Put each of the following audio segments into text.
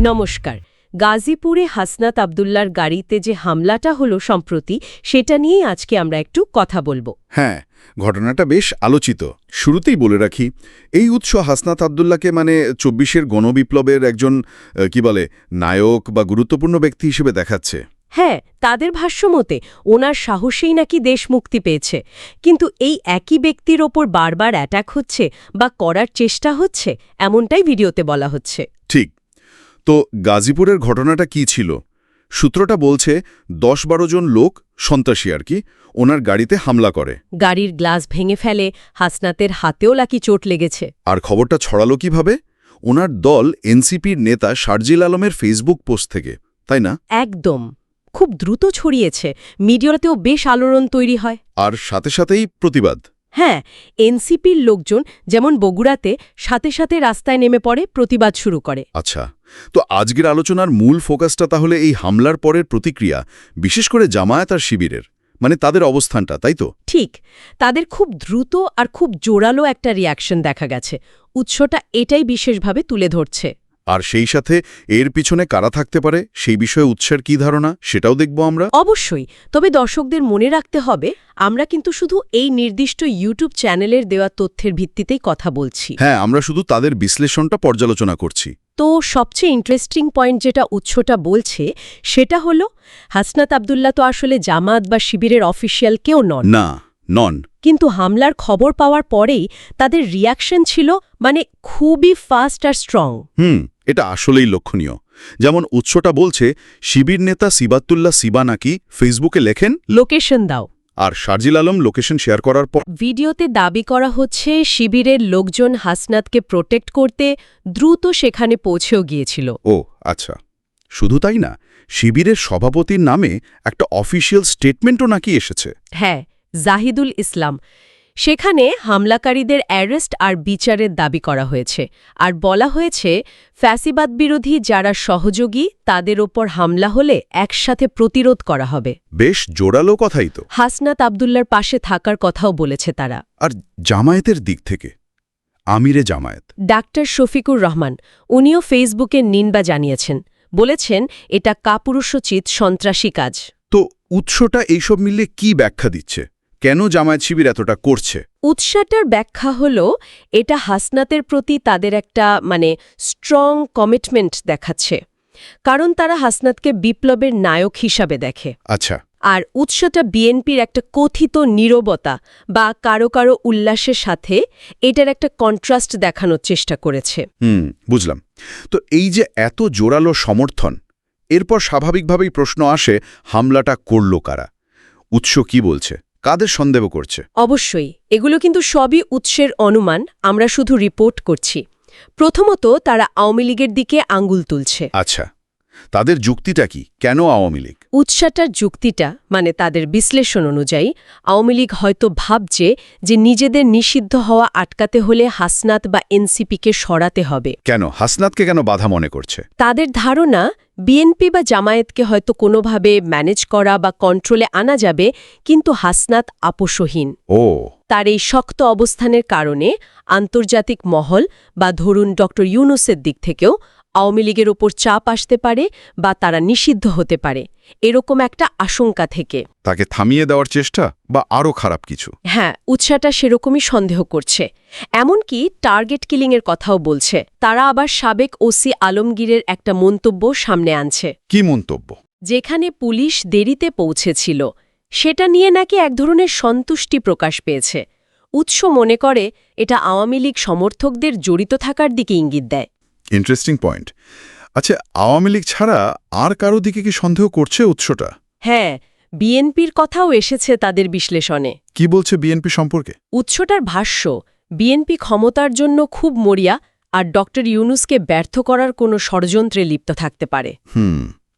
নমস্কার। গাজীপুরে হাসনাত আব্দুল্লার গাড়িতে যে হামলাটা হলো সম্প্রতি, সেটা নিয়েই আজকে আমরা একটু কথা বলবো। হ্যাঁ, ঘটনাটা বেশ আলোচিত। শুরুতেই বলে রাখি, এই উৎস হাসনাত আব্দুল্লাহকে ২৪-এর গণবিপ্লবের একজন নায়ক বা গুরুত্বপূর্ণ ব্যক্তি হিসেবে দেখাচ্ছে। হ্যাঁ, তাদের ভাষ্যমতে ওনার সাহসেই নাকি দেশ মুক্তি পেয়েছে, কিন্তু এই একই ব্যক্তির ওপর বারবার অ্যাটাক হচ্ছে বা করার চেষ্টা হচ্ছে, এমনটাই ভিডিওতে বলা হচ্ছে। ঠিক। তো গাজীপুরের ঘটনাটা কি ছিল? সূত্রটা বলছে ১০-১২ জন লোক, সন্ত্রাসী আর কি, ওনার গাড়িতে হামলা করে। গাড়ির গ্লাস ভেঙে ফেলে, হাসনাতের হাতেও নাকি চোট লেগেছে। আর খবরটা ছড়ালো কিভাবে? ওনার দল এনসিপির নেতা শারজিল আলমের ফেসবুক পোস্ট থেকে, তাই না? একদম। খুব দ্রুত ছড়িয়েছে, মিডিয়াতেও বেশ আলোড়ন তৈরি হয়। আর সাথে সাথেই প্রতিবাদ। হ্যাঁ, এনসিপির লোকজন যেমন বগুড়াতে সাথে সাথে রাস্তায় নেমে পড়ে, প্রতিবাদ শুরু করে। আচ্ছা, তো আজকের আলোচনার মূল ফোকাসটা তাহলে এই হামলার পরের প্রতিক্রিয়া, বিশেষ করে জামায়াত আর শিবিরের, তাদের অবস্থানটা, তাই তো? ঠিক, তাদের খুব দ্রুত আর খুব জোরালো একটা রিয়াকশন দেখা গেছে। উৎসটা এটাই বিশেষভাবে তুলে ধরছে। আর সেই সাথে এর পিছনে কারা থাকতে পারে, সেই বিষয়ে উৎসের কি ধারণা, সেটাও দেখব আমরা। অবশ্যই, তবে দর্শকদের মনে রাখতে হবে, আমরা কিন্তু শুধু এই নির্দিষ্ট ইউটিউব চ্যানেলের দেওয়া তথ্যের ভিত্তিতেই কথা বলছি। হ্যাঁ, আমরা শুধু তাদের বিশ্লেষণটা পর্যালোচনা করছি। তো সবচেয়ে ইন্টারেস্টিং পয়েন্ট যেটা উৎসটা বলছে, সেটা হলো হাসনাত আব্দুল্লাহ তো আসলে জামাত বা শিবিরের অফিসিয়াল কেউ নন। কিন্তু হামলার খবর পাওয়ার পরেই তাদের রিয়াকশন ছিল খুবই ফাস্ট আর স্ট্রং। এটা আসলেই লক্ষণীয়। যেমন উৎসটা বলছে, শিবির নেতা সিবাতুল্লাহ সিবা নাকি ফেসবুকে লেখেন, লোকেশন দাও। আর শারজিল আলম লোকেশন শেয়ার করার পর ভিডিওতে দাবি করা হচ্ছে শিবিরের লোকজন হাসনাতকে প্রোটেক্ট করতে দ্রুত সেখানে পৌঁছেও গিয়েছিল। ও আচ্ছা, শুধু তাই না, শিবিরের সভাপতির নামে একটা অফিসিয়াল স্টেটমেন্টও নাকি এসেছে। হ্যাঁ, জাহিদুল ইসলাম। সেখানে হামলাকারীদের অ্যারেস্ট আর বিচারের দাবি করা হয়েছে, আর বলা হয়েছে ফ্যাসিবাদ বিরোধী যারা সহযোগী তাদের ওপর হামলা হলে একসাথে প্রতিরোধ করা হবে। বেশ জোরালো কথাই তো। হাসনাত আব্দুল্লার পাশে থাকার কথাও বলেছে তারা। আর জামায়াতের দিক থেকে আমিরে জামায়াত ডাক্তার শফিকুর রহমান, উনিও ফেসবুকে নিন্দা জানিয়েছেন, বলেছেন এটা কাপুরুষোচিত সন্ত্রাসী কাজ। তো উৎসটা এইসব মিলিয়ে কি ব্যাখ্যা দিচ্ছে? কেন জামায়াত শিবির এতটা করছে? উৎসাটার ব্যাখ্যা হল এটা হাসনাতের প্রতি তাদের একটা স্ট্রং কমিটমেন্ট দেখাচ্ছে, কারণ তারা হাসনাতকে বিপ্লবের নায়ক হিসাবে দেখে। আচ্ছা। আর উৎসটা বিএনপির একটা কথিত নীরবতা বা কারো কারো উল্লাসের সাথে এটার একটা কন্ট্রাস্ট দেখানোর চেষ্টা করেছে। বুঝলাম। তো এই যে এত জোরালো সমর্থন, এরপর স্বাভাবিকভাবেই প্রশ্ন আসে, হামলাটা করল কারা? উৎস কি বলছে, কাদের সন্দেহ করছে? অবশ্যই, এগুলো কিন্তু সবই উৎসের অনুমান, আমরা শুধু রিপোর্ট করছি। প্রথমত, তারা আওয়ামী লীগের দিকে আঙ্গুল তুলছে। আচ্ছা, তাদের যুক্তিটা কি? কেন আওয়ামী লীগ? উৎসাটার যুক্তিটা তাদের বিশ্লেষণ অনুযায়ী আওয়ামী লীগ হয়তো ভাবছে যে নিজেদের নিষিদ্ধ হওয়া আটকাতে হলে হাসনাত বা এনসিপিকে সরাতে হবে। কেন হাসনাতকে কেন বাধা মনে করছে? তাদের ধারণা, বিএনপি বা জামায়াতকে হয়তো কোনোভাবে ম্যানেজ করা বা কন্ট্রোলে আনা যাবে, কিন্তু হাসনাত আপোষহীন। তার এই শক্ত অবস্থানের কারণে আন্তর্জাতিক মহল বা ধরুন ড ইউনূসের দিক থেকেও আওয়ামী লীগের ওপর চাপ আসতে পারে বা তারা নিষিদ্ধ হতে পারে, এরকম একটা আশঙ্কা থেকে তাকে থামিয়ে দেওয়ার চেষ্টা, বা আরও খারাপ কিছু? হ্যাঁ, উৎসাটা সেরকমই সন্দেহ করছে। এমনকি টার্গেট কিলিংয়ের কথাও বলছে। তারা আবার সাবেক ওসি আলমগীরের একটা মন্তব্য সামনে আনছে। কি মন্তব্য? যেখানে পুলিশ দেরিতে পৌঁছেছিল, সেটা নিয়ে নাকি এক ধরনের সন্তুষ্টি প্রকাশ পেয়েছে। উৎস মনে করে এটা আওয়ামী লীগ সমর্থকদের জড়িত থাকার দিকে ইঙ্গিত দেয়। Interesting point. আচ্ছা, আওয়ামী লীগ ছাড়া আর কারো দিকে কি সন্দেহ করছে উৎসটা? হ্যাঁ, বিএনপির কথাও এসেছে তাদের বিশ্লেষণে। কি বলছে বিএনপি সম্পর্কে? উৎসটার ভাষ্য, বিএনপি ক্ষমতার জন্য খুব মরিয়া, আর ড ইউনূসকে ব্যর্থ করার কোনো ষড়যন্ত্রে লিপ্ত থাকতে পারে।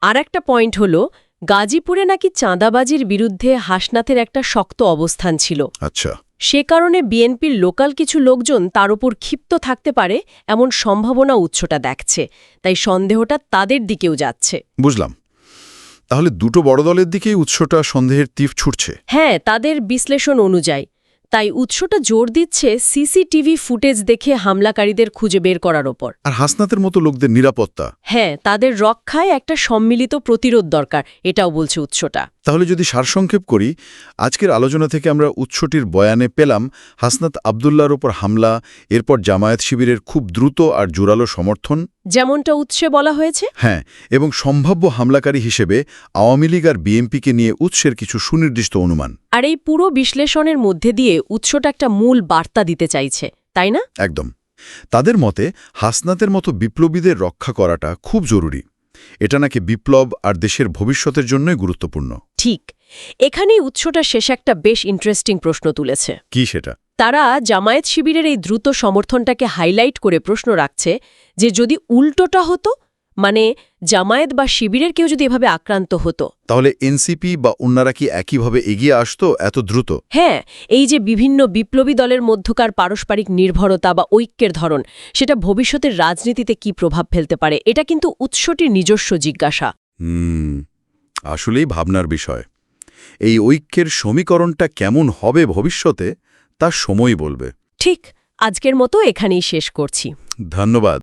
আর একটা পয়েন্ট হল, গাজীপুরে নাকি চাঁদাবাজির বিরুদ্ধে হাসনাতের একটা শক্ত অবস্থান ছিল। আচ্ছা। সে কারণে বিএনপির লোকাল কিছু লোকজন তার উপর ক্ষিপ্ত থাকতে পারে এমন সম্ভাবনা উৎসটা দেখছে, তাই সন্দেহটা তাদের দিকেও যাচ্ছে। বুঝলাম। তাহলে দুটো বড় দলের দিকেই উৎসটা সন্দেহের তীর ছুটছে। হ্যাঁ, তাদের বিশ্লেষণ অনুযায়ী তাই উৎসটা জোর দিচ্ছে সিসিটিভি ফুটেজ দেখে হামলাকারীদের খুঁজে বের করার ওপর। আর হাসনাতের মতো লোকদের নিরাপত্তা। হ্যাঁ, তাদের রক্ষায় একটা সম্মিলিত প্রতিরোধ দরকার, এটাও বলছে উৎসটা। তাহলে যদি সারসংক্ষেপ করি, আজকের আলোচনা থেকে আমরা উৎসটির বয়ানে পেলাম হাসনাত আবদুল্লাহর ওপর হামলা, এরপর জামায়াত শিবিরের খুব দ্রুত আর জোরালো সমর্থন, যেমনটা উৎসে বলা হয়েছে। হ্যাঁ, এবং সম্ভাব্য হামলাকারী হিসেবে আওয়ামী লীগ আর বিএনপিকে নিয়ে উৎসের কিছু সুনির্দিষ্ট অনুমান। আর এই পুরো বিশ্লেষণের মধ্যে দিয়ে উৎসটা একটা মূল বার্তা দিতে চাইছে, তাই না? একদম। তাদের মতে হাসনাতের মতো বিপ্লবীদের রক্ষা করাটা খুব জরুরি। এটা নাকি বিপ্লব আর দেশের ভবিষ্যতের জন্যই গুরুত্বপূর্ণ। ঠিক। এখানেই উৎসটা শেষে একটা বেশ ইন্টারেস্টিং প্রশ্ন তুলেছে। কি সেটা? তারা জামায়াত শিবিরের এই দ্রুত সমর্থনটাকে হাইলাইট করে প্রশ্ন রাখছে যে যদি উল্টোটা হতো, মানে জামায়াত বা শিবিরের কেউ যদি এভাবে আক্রান্ত হতো, তাহলে এনসিপি বা অন্যরা কি একইভাবে এগিয়ে আসতো এত দ্রুত? হ্যাঁ, এই যে বিভিন্ন বিপ্লবী দলের মধ্যকার পারস্পরিক নির্ভরতা বা ঐক্যের ধরন, সেটা ভবিষ্যতের রাজনীতিতে কি প্রভাব ফেলতে পারে, এটা কিন্তু উৎসটির নিজস্ব জিজ্ঞাসা। আসলেই ভাবনার বিষয়। এই ঐক্যের সমীকরণটা কেমন হবে ভবিষ্যতে তা সময় বলবে। ঠিক, আজকের মতো এখানেই শেষ করছি। ধন্যবাদ।